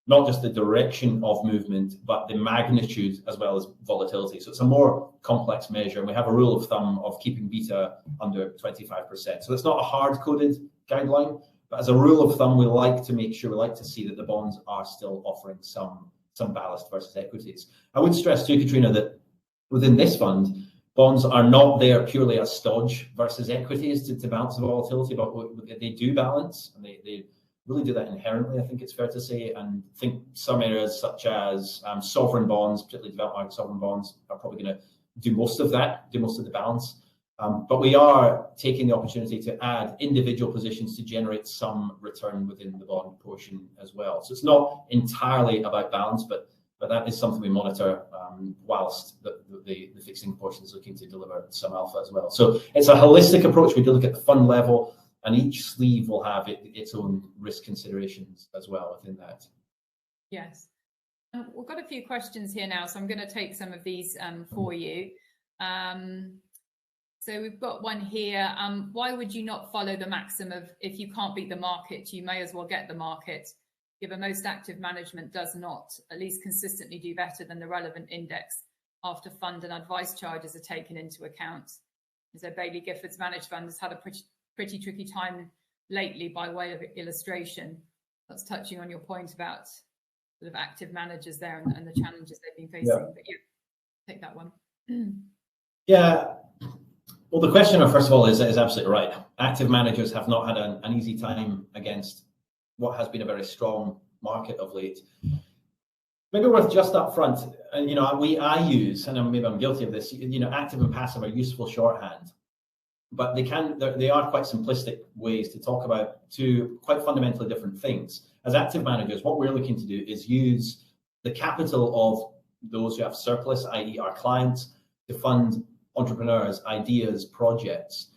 not just the direction of movement, but the magnitude as well as volatility. So it's a more complex measure. And we have a rule of thumb of keeping beta under 25%. So it's not a hard-coded guideline. But as a rule of thumb, we like to see that the bonds are still offering some ballast versus equities. I would stress too, Katrina, that within this fund, bonds are not there purely as stodge versus equities to balance the volatility, but they do balance, and they really do that inherently, I think it's fair to say. And I think some areas such as sovereign bonds, particularly developed market sovereign bonds, are probably going to do most of the balance. But we are taking the opportunity to add individual positions to generate some return within the bond portion as well. So it's not entirely about balance, but that is something we monitor whilst the fixed income portion is looking to deliver some alpha as well. So it's a holistic approach. We do look at the fund level, and each sleeve will have its own risk considerations as well within that. Yes. We've got a few questions here now, so I'm going to take some of these for you. So we've got one here. Why would you not follow the maxim of if you can't beat the market, you may as well get the market, given most active management does not at least consistently do better than the relevant index after fund and advice charges are taken into account? So Baillie Gifford's managed fund has had a pretty tricky time lately by way of illustration. That's touching on your point about sort of active managers there and the challenges they've been facing. Yeah. But yeah, take that one. Yeah. Well, the questioner, first of all, is absolutely right. Active managers have not had an easy time against what has been a very strong market of late. Maybe worth just up front, I use, and maybe I'm guilty of this, active and passive are useful shorthand, but they are quite simplistic ways to talk about two quite fundamentally different things. As active managers, what we're looking to do is use the capital of those who have surplus, i.e. our clients, to fund entrepreneurs, ideas, projects.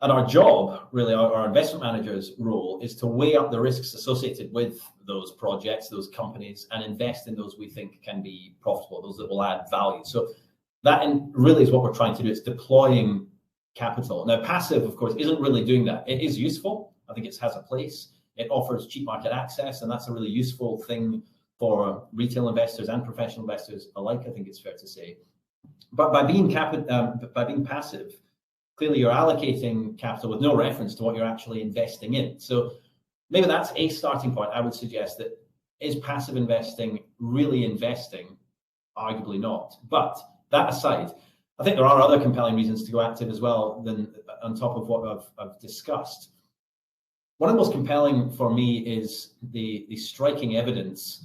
And our job, really, our investment manager's role is to weigh up the risks associated with those projects, those companies, and invest in those we think can be profitable, those that will add value. So that really is what we're trying to do. It's deploying capital. Now, passive, of course, isn't really doing that. It is useful. I think it has a place. It offers cheap market access, and that's a really useful thing for retail investors and professional investors alike, I think it's fair to say. But by being passive, clearly you're allocating capital with no reference to what you're actually investing in. So maybe that's a starting point. I would suggest that, is passive investing really investing? Arguably not. But that aside, I think there are other compelling reasons to go active as well, than on top of what I've discussed. One of the most compelling for me is the striking evidence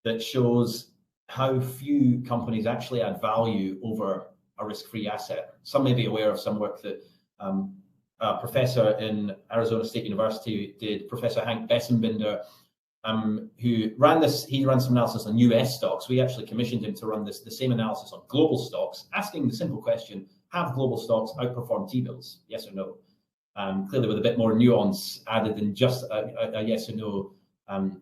that shows how few companies actually add value over a risk-free asset. Some may be aware of some work that a professor in Arizona State University did, Professor Hank Bessenbinder, who ran this. He ran some analysis on US stocks. We actually commissioned him to run the same analysis on global stocks, asking the simple question: have global stocks outperformed T-bills? Yes or no? Clearly with a bit more nuance added than just a yes or no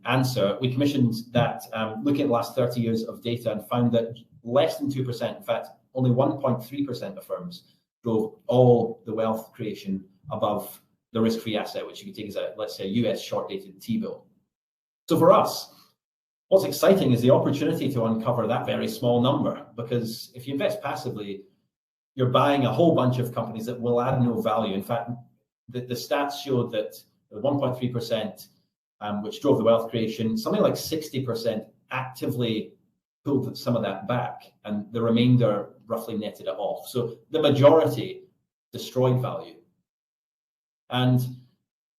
answer. We commissioned that, looking at the last 30 years of data, and found that less than 2%, in fact, only 1.3% of firms drove all the wealth creation above the risk-free asset, which you could take as a, let's say, a US short-dated T-bill. So for us, what's exciting is the opportunity to uncover that very small number, because if you invest passively, you're buying a whole bunch of companies that will add no value. In fact, the stats showed that the 1.3%, which drove the wealth creation, something like 60% actively pulled some of that back, and the remainder roughly netted it off. So the majority destroyed value. And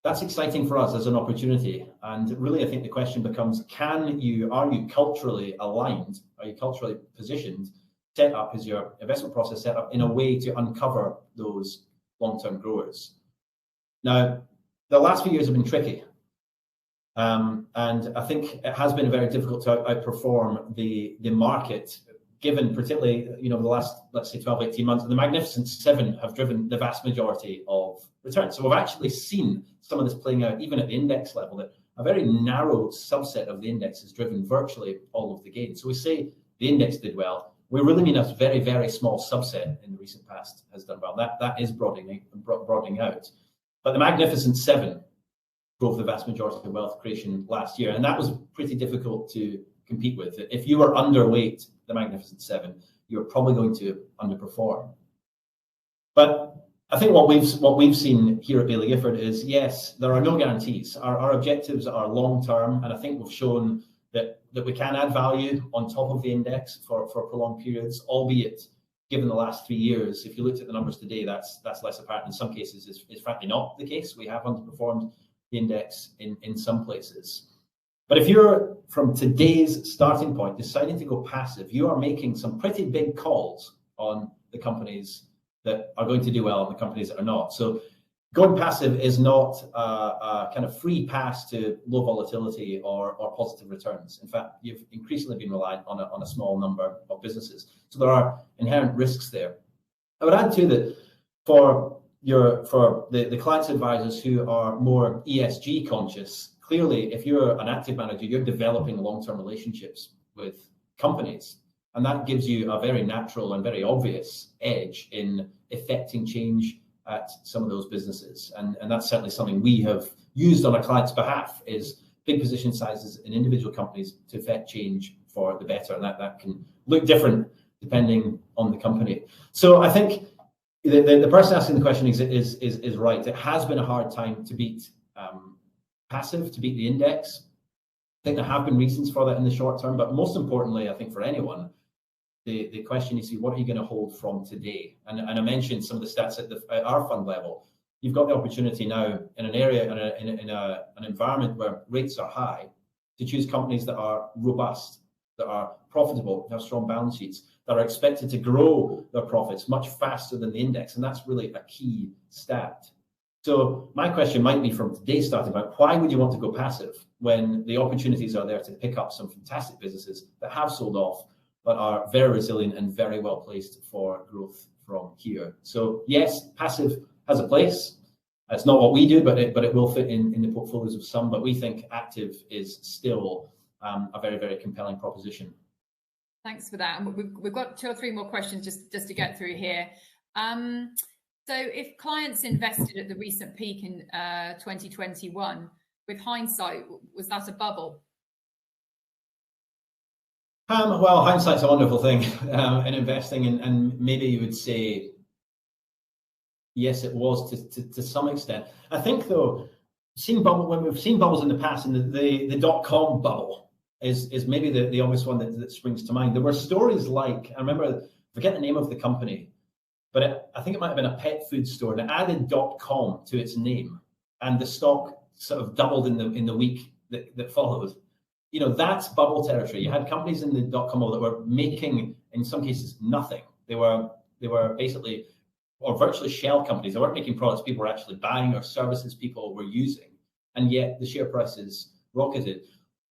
that's exciting for us as an opportunity. And really, I think the question becomes, are you culturally aligned? Are you culturally positioned, set up, is your investment process set up in a way to uncover those long-term growers? Now, the last few years have been tricky. And I think it has been very difficult to outperform the market, given particularly, the last, let's say, 12, 18 months. The Magnificent Seven have driven the vast majority of returns. So we've actually seen some of this playing out even at the index level, that a very narrow subset of the index has driven virtually all of the gains. So we say the index did well. We really mean a very, very small subset in the recent past has done well. That is broadening out. But the Magnificent Seven drove the vast majority of wealth creation last year, and that was pretty difficult to compete with. If you were underweight the Magnificent Seven, you're probably going to underperform. But I think what we've seen here at Baillie Gifford is, yes, there are no guarantees. Our objectives are long term, and I think we've shown that we can add value on top of the index for prolonged periods, albeit given the last 3 years. If you looked at the numbers today, that's less apparent. In some cases, it's frankly not the case. We have underperformed the index in some places. But if you're, from today's starting point, deciding to go passive, you are making some pretty big calls on the companies that are going to do well and the companies that are not. So going passive is not a kind of free pass to low volatility or positive returns. In fact, you've increasingly been reliant on a small number of businesses. So there are inherent risks there. I would add too that for the clients' advisors who are more ESG conscious, clearly, if you're an active manager, you're developing long-term relationships with companies. And that gives you a very natural and very obvious edge in effecting change at some of those businesses. And that's certainly something we have used on a client's behalf, is big position sizes in individual companies to effect change for the better. And that can look different depending on the company. So I think the person asking the question is right. It has been a hard time to beat passive, to beat the index. I think there have been reasons for that in the short term, but most importantly, I think for anyone, the question is, what are you going to hold from today? And I mentioned some of the stats at our fund level. You've got the opportunity now in an area, in an environment where rates are high, to choose companies that are robust, that are profitable, that have strong balance sheets, that are expected to grow their profits much faster than the index. And that's really a key stat. So my question might be, from today's starting point, why would you want to go passive when the opportunities are there to pick up some fantastic businesses that have sold off, but are very resilient and very well placed for growth from here? So yes, passive has a place. It's not what we do, but it will fit in the portfolios of some. But we think active is still a very, very compelling proposition. Thanks for that. And we've got 2 or 3 more questions just to get through here. So if clients invested at the recent peak in 2021, with hindsight, was that a bubble? Well, hindsight's a wonderful thing in investing, and maybe you would say, yes, it was to some extent. I think, though, when we've seen bubbles in the past, and the dot-com bubble is maybe the obvious one that springs to mind. There were stories like, I remember, I forget the name of the company, but I think it might have been a pet food store, and it added .com to its name, and the stock sort of doubled in the week that followed. You know, that's bubble territory. You had companies in the .com that were making, in some cases, nothing. They were basically, or virtually shell companies. They weren't making products people were actually buying or services people were using, and yet the share prices rocketed.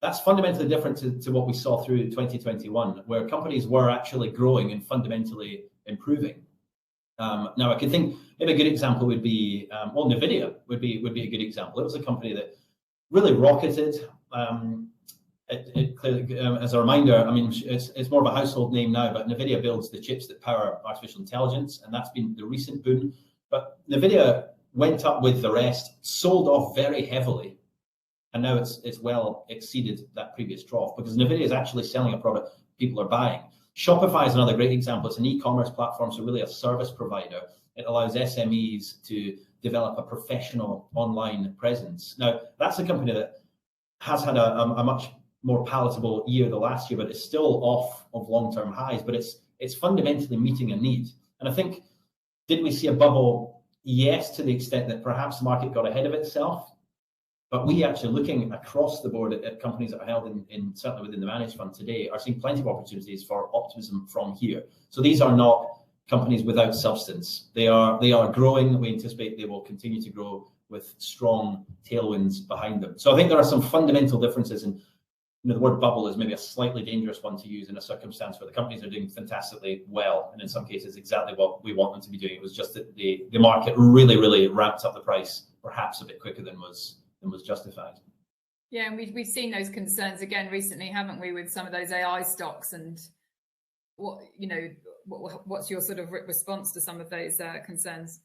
That's fundamentally different to what we saw through 2021, where companies were actually growing and fundamentally improving. Now, I could think maybe a good example would be, well, Nvidia would be a good example. It was a company that really rocketed. It clearly, as a reminder, I mean, it's more of a household name now, but Nvidia builds the chips that power artificial intelligence, and that's been the recent boom. But Nvidia went up with the rest, sold off very heavily, and now it's well exceeded that previous trough because Nvidia is actually selling a product people are buying. Shopify is another great example. It's an e-commerce platform, so really a service provider. It allows SMEs to develop a professional online presence. Now, that's a company that has had a much more palatable year the last year, but it's still off of long-term highs, but it's fundamentally meeting a need. And I think, did we see a bubble? Yes, to the extent that perhaps the market got ahead of itself, but we actually, looking across the board at companies that are held in certainly within the managed fund today, are seeing plenty of opportunities for optimism from here. So these are not companies without substance. They are growing. We anticipate they will continue to grow with strong tailwinds behind them. So I think there are some fundamental differences, and the word bubble is maybe a slightly dangerous one to use in a circumstance where the companies are doing fantastically well, and in some cases exactly what we want them to be doing. It was just that the market really ramped up the price perhaps a bit quicker than was justified. Yeah, and we've seen those concerns again recently, haven't we, with some of those AI stocks? And what's your sort of response to some of those concerns?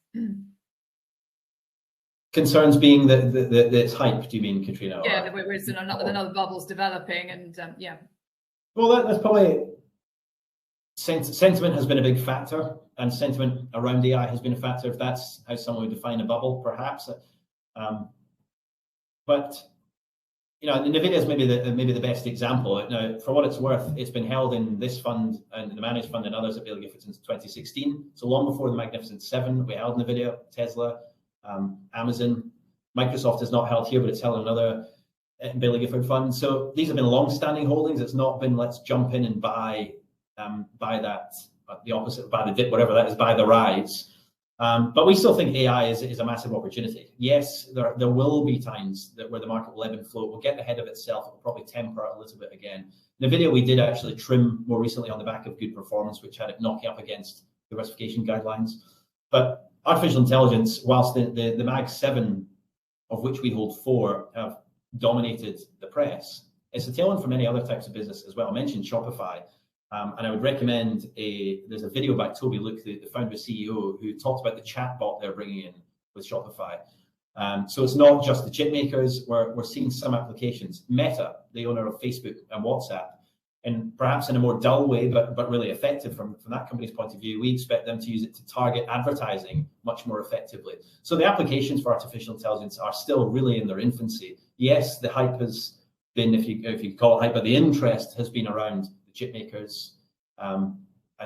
Concerns being that it's hype, do you mean, Katrina? Yeah, another bubble's developing, and yeah. Well, that's probably sentiment has been a big factor, and sentiment around AI has been a factor. If that's how someone would define a bubble, perhaps. But Nvidia is maybe the best example. Now, for what it's worth, it's been held in this fund and the managed fund and others at Baillie Gifford since 2016. So long before the Magnificent Seven, we held Nvidia, Tesla. Amazon, Microsoft is not held here, but it's held in another Baillie Gifford fund. So these have been long-standing holdings. It's not been let's jump in and buy that, the opposite, buy the dip, whatever that is, buy the rise. But we still think AI is a massive opportunity. Yes, there will be times where the market will ebb and flow. It will get ahead of itself. It will probably temper a little bit again. Nvidia, we did actually trim more recently on the back of good performance, which had it knocking up against diversification guidelines. But artificial intelligence, whilst the Mag 7, of which we hold 4, have dominated the press, it's a tailwind for many other types of business as well. I mentioned Shopify, and I would recommend there's a video by Toby Luke, the founder and CEO, who talked about the chatbot they're bringing in with Shopify. So it's not just the chip makers. We're seeing some applications. Meta, the owner of Facebook and WhatsApp, and perhaps in a more dull way, but really effective from that company's point of view, we expect them to use it to target advertising much more effectively. So the applications for artificial intelligence are still really in their infancy. Yes, the hype has been, if you call it hype, but the interest has been around the chip makers and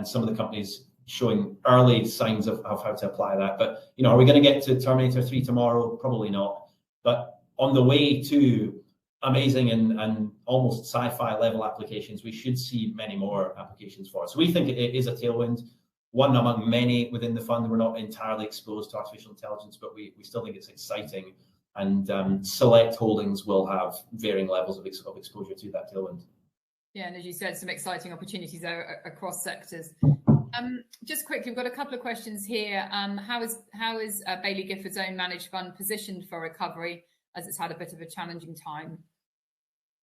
some of the companies showing early signs of how to apply that. But are we going to get to Terminator 3 tomorrow? Probably not. But on the way to amazing and almost sci-fi level applications, we should see many more applications for it. So we think it is a tailwind, one among many within the fund. We're not entirely exposed to artificial intelligence, but we still think it's exciting, and select holdings will have varying levels of exposure to that tailwind. Yeah, and as you said, some exciting opportunities there across sectors. Just quickly, we've got a couple of questions here. How is Baillie Gifford's own managed fund positioned for recovery, as it's had a bit of a challenging time?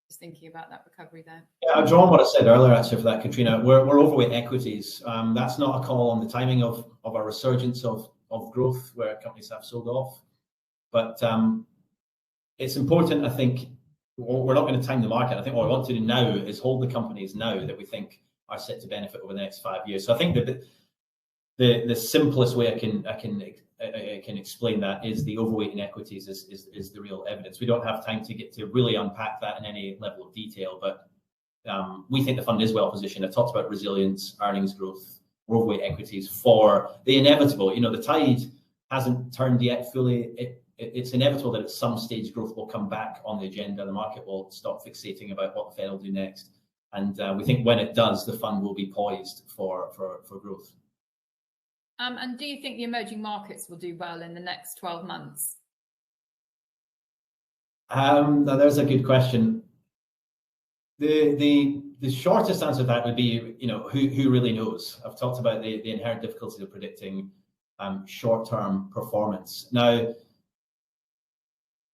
Just thinking about that recovery there. Yeah, I've drawn what I said earlier actually for that, Katrina. We're overweight equities. That's not a call on the timing of a resurgence of growth where companies have sold off. But it's important, I think, we're not going to time the market. I think what we want to do now is hold the companies now that we think are set to benefit over the next 5 years. So I think that the simplest way I can explain that is the overweight in equities is the real evidence. We don't have time to get to really unpack that in any level of detail, but we think the fund is well positioned. I talked about resilience, earnings growth, overweight equities for the inevitable. You know, the tide hasn't turned yet fully. It's inevitable that at some stage growth will come back on the agenda. The market will stop fixating about what the Fed will do next. And we think when it does, the fund will be poised for growth. And do you think the emerging markets will do well in the next 12 months? Now there's a good question. The shortest answer to that would be, you know, who really knows? I've talked about the inherent difficulties of predicting short-term performance. Now,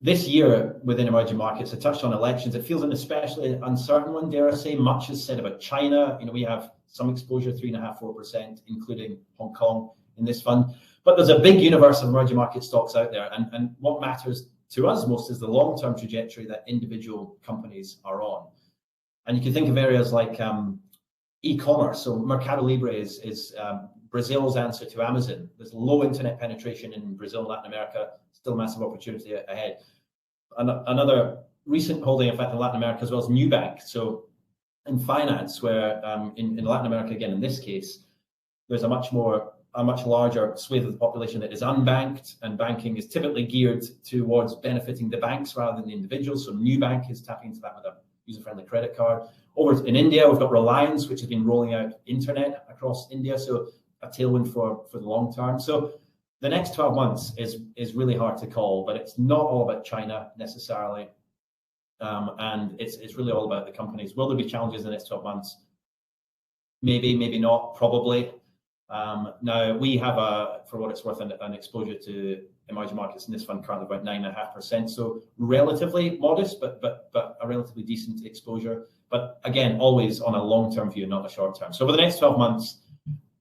this year within emerging markets, I touched on elections. It feels an especially uncertain one, dare I say. Much is said about China. You know, we have some exposure, 3.5–4%, including Hong Kong in this fund. But there's a big universe of emerging market stocks out there. And what matters to us most is the long-term trajectory that individual companies are on. And you can think of areas like e-commerce. So Mercado Libre is Brazil's answer to Amazon. There's low internet penetration in Brazil and Latin America. Still a massive opportunity ahead. Another recent holding, in fact, in Latin America as well, is Nubank. So in finance, where in Latin America, again, in this case, there's a much larger swathe of the population that is unbanked, and banking is typically geared towards benefiting the banks rather than the individuals. So Nubank is tapping into that with a user-friendly credit card. Over in India, we've got Reliance, which has been rolling out internet across India. So a tailwind for the long term. So the next 12 months is really hard to call, but it's not all about China necessarily. And it's really all about the companies. Will there be challenges in the next 12 months? Maybe, maybe not, probably. Now, we have, for what it's worth, an exposure to emerging markets in this fund currently about 9.5%. So relatively modest, but a relatively decent exposure. But again, always on a long-term view, not a short-term. So over the next 12 months,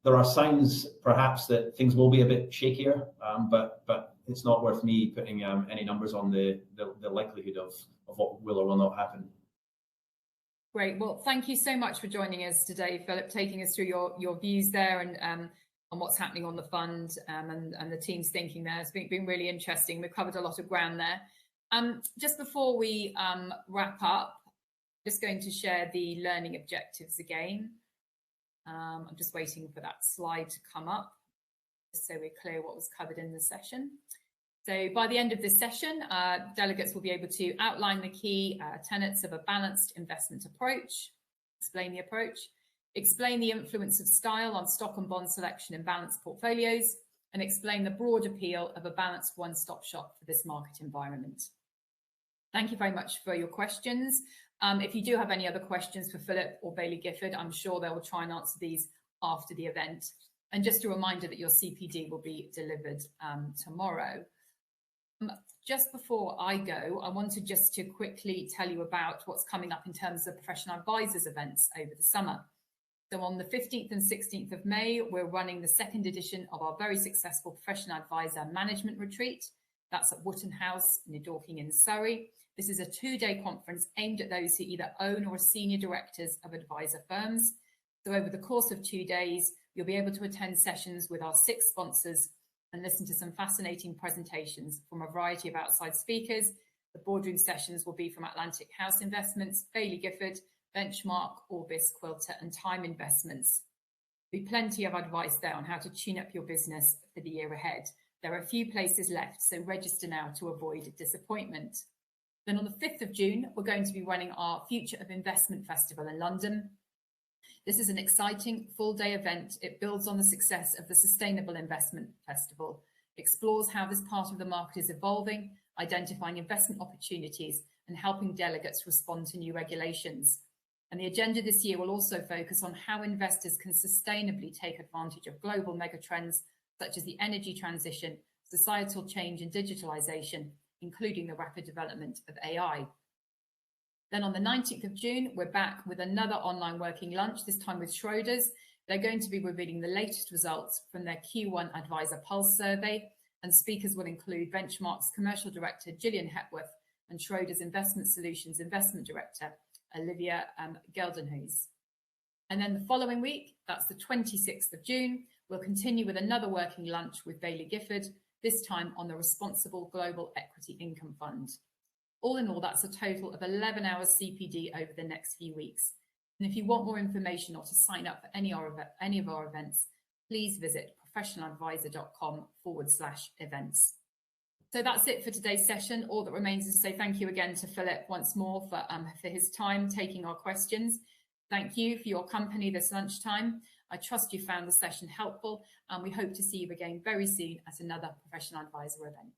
there are signs perhaps that things will be a bit shakier, but it's not worth me putting any numbers on the likelihood of what will or will not happen. Great. Well, thank you so much for joining us today, Philip, taking us through your views there and on what's happening on the fund and the team's thinking there. It's been really interesting. We've covered a lot of ground there. Just before we wrap up, I'm just going to share the learning objectives again. I'm just waiting for that slide to come up, just so we're clear what was covered in the session. So by the end of this session, delegates will be able to outline the key tenets of a balanced investment approach, explain the approach, explain the influence of style on stock and bond selection in balanced portfolios, and explain the broad appeal of a balanced one-stop shop for this market environment. Thank you very much for your questions. If you do have any other questions for Philip or Baillie Gifford, I'm sure they will try and answer these after the event. And just a reminder that your CPD will be delivered tomorrow. Just before I go, I wanted just to quickly tell you about what's coming up in terms of professional advisors events over the summer. So on the 15th and 16th of May, we're running the second edition of our very successful Professional Advisor Management Retreat. That's at Wootton House near Dorking in Surrey. This is a 2-day conference aimed at those who either own or are senior directors of advisor firms. So over the course of 2 days, you'll be able to attend sessions with our 6 sponsors and listen to some fascinating presentations from a variety of outside speakers. The boardroom sessions will be from Atlantic House Investments, Baillie Gifford, Benchmark, Orbis, Quilter and Time Investments. There'll be plenty of advice there on how to tune up your business for the year ahead. There are a few places left, so register now to avoid disappointment. Then on the 5th of June, we're going to be running our Future of Investment Festival in London. This is an exciting full-day event. It builds on the success of the Sustainable Investment Festival, explores how this part of the market is evolving, identifying investment opportunities and helping delegates respond to new regulations. And the agenda this year will also focus on how investors can sustainably take advantage of global megatrends such as the energy transition, societal change and digitalization, including the rapid development of AI. Then on the 19th of June, we're back with another online working lunch, this time with Schroders. They're going to be revealing the latest results from their Q1 Advisor Pulse survey, and speakers will include Benchmark's Commercial Director, Gillian Hepworth, and Schroders Investment Solutions Investment Director, Olivia Geldenhuis. And then the following week, that's the 26th of June, we'll continue with another working lunch with Baillie Gifford, this time on the Responsible Global Equity Income Fund. All in all, that's a total of 11 hours CPD over the next few weeks. And if you want more information or to sign up for any of our events, please visit professionaladvisor.com/events. So that's it for today's session. All that remains is to say thank you again to Philip once more for his time taking our questions. Thank you for your company this lunchtime. I trust you found the session helpful, and we hope to see you again very soon at another Professional Advisor event.